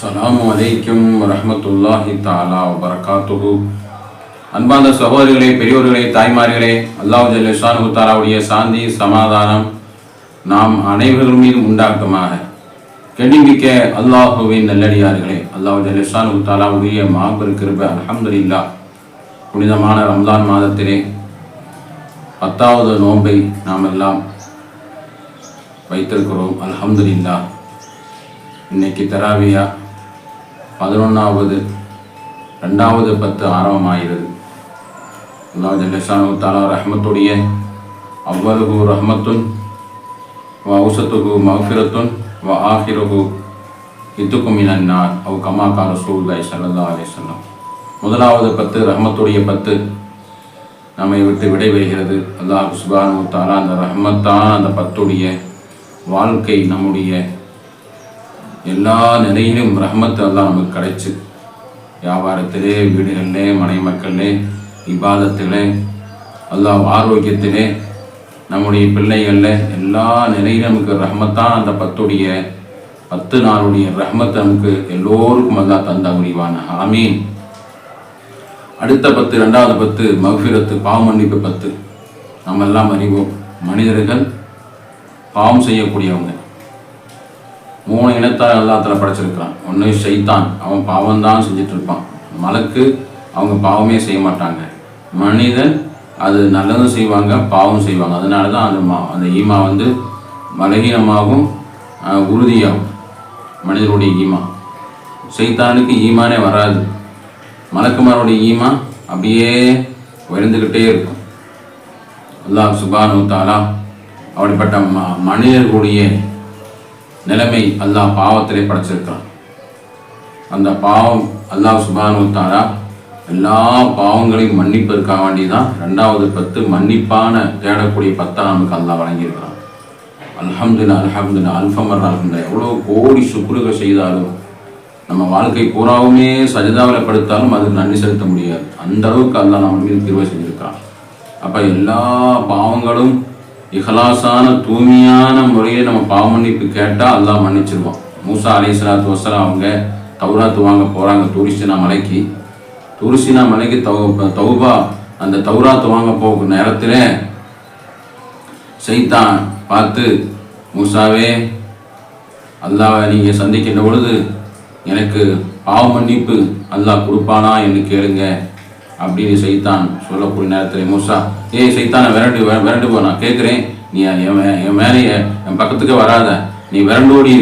அஸ்ஸலாமு அலைக்கும் வரஹ்மத்துல்லாஹி தஆலா வபரகாத்துஹு. அன்பார்ந்த சகோதரிகளே, பெரியோர்களே, தாய்மார்களே, அல்லாஹ் ஜல்ல ஷானுஹு தஆலாவுடைய சாந்தி சமாதானம் நாம் அனைவர்கள் மீதும் உண்டாகுமாக. கண்ணிமிக்க அல்லாஹுவின் நல்லடியார்களே, அல்லாஹ் ஜல்ல ஷானுஹு தஆலாவுடைய மாபெரும் கிருபை அல்ஹம்துலில்லாஹ். புனிதமான ரம்ஜான் மாதத்திலே 10வது நோன்பை நாம் எல்லாம் வைத்திருக்கிறோம். அல்ஹம்துலில்லாஹ். இன்னைக்கு தராவியா 11வது 2வது 10 ஆரம்பமாகிறது. அல்லாஹ் ஜல்ல ஷானுஹு தஆலா ரஹ்மத்துடைய அவ்வலுஹு ரஹ்மத்துன் வ அவுஸத்துஹு மக்ஃபிரத்துன் வ ஆஹிருஹு இத்துக்கும் மினன் நார் அவ் கமா கால ரசூலுல்லாஹி ஸல்லல்லாஹு அலைஹி வஸல்லம். முதலாவது 10 ரஹ்மத்துடைய 10 நம்மை விட்டு விடைபெறுகிறது. அல்லாஹ் சுப்ஹானஹு வ தஆலா அந்த ரஹ்மத்தான அந்த 10உடைய வாழ்க்கை நம்முடைய எல்லா நிலையிலும் ரஹ்மத்து அல்லாஹ் நமக்கு கிடைச்சு, வியாபாரத்திலே, வீடுகளிலே, மனை மக்களிலே, இபாதத்திலே, அல்லாஹ் ஆரோக்கியத்திலே, நம்முடைய பிள்ளைகளில் எல்லா நிலையிலும் நமக்கு ரஹ்மத்தான் அந்த 10உடைய 10 நாளுடைய ரஹ்மத் நமக்கு எல்லோருக்கும் அல்லாஹ் தந்தா முடிவான ஆமீன். அடுத்த 10 2வது 10 மக்ஃபிரத்து, பாவ மன்னிப்பு 10. நம்ம எல்லாம் அறிவோம், மனிதர்கள் பாவம் செய்யக்கூடியவங்க. 3 இனத்தார் அல்லாஹ்தாலா படைச்சிருக்கிறான். ஒன்று ஷைத்தான், அவன் பாவம் தான் செஞ்சுட்டு இருப்பான். மலக்கு அவங்க பாவமே செய்ய மாட்டாங்க. மனிதன் அது நல்லதும் செய்வாங்க, பாவம் செய்வாங்க. அதனால தான் அந்த ஈமா பலகீனமாகவும் உறுதியாகும் மனிதனுடைய ஈமா. ஷைத்தானுக்கு ஈமானே வராது. மலக்குமாருடைய ஈமா அப்படியே உயர்ந்துக்கிட்டே இருக்கும். அல்லாஹ் சுப்ஹானஹு வ தஆலா அப்படிப்பட்ட மனிதர்களுடைய நிலைமை அல்லாஹ் பாவத்திலே படைச்சிருக்கிறான். அந்த பாவம் அல்லாஹ் சுப்ஹானஹு வ தஆலா எல்லா பாவங்களையும் மன்னிப்பதற்காக வேண்டி தான் 2வது 10 மன்னிப்பான தேடக்கூடிய 10 நமக்கு அல்லாஹ் வழங்கியிருக்கிறான். அல்ஹம்துலில்லாஹ் அல்ஹம்துலில்லாஹ் அல்ஃபமர் அல்ஹம்துலில்லாஹ். எவ்வளோ கோடி சுக்ருகள் செய்தாலும், நம்ம வாழ்க்கை பூராவுமே சஜதாவில் படுத்தாலும் அதுக்கு நன்றி செலுத்த முடியாது. அந்த அளவுக்கு அல்லாஹ் நம்ம மீது கிருபை செஞ்சிருக்கிறான். அப்போ எல்லா பாவங்களும் இஹ்லாஸான தூய்மையான முறையை நம்ம பாவ மன்னிப்பு கேட்டால் அல்லாஹ் மன்னிச்சிருவான். மூசா அலைஹிஸ்ஸலாத்து வஸ்ஸலாம் அவங்க தௌராத் வாங்க போகிறாங்க தூரிசினா மலைக்கு தௌபா அந்த தௌராத் வாங்க போக நேரத்தில் ஷைத்தான் பார்த்து, மூசாவே, அல்லாஹ்வை நீங்கள் சந்திக்கின்ற பொழுது எனக்கு பாவ மன்னிப்பு அல்லாஹ் கொடுப்பானா என்று கேளுங்க அப்படின்னு ஷைத்தான் சொல்லக்கூடிய நேரத்தில் மூசா, ஷைத்தானை விரண்டு போ, நான் கேட்குறேன், நீ என் மேலே என் பக்கத்துக்கு வராத, நீ விரண்டோடி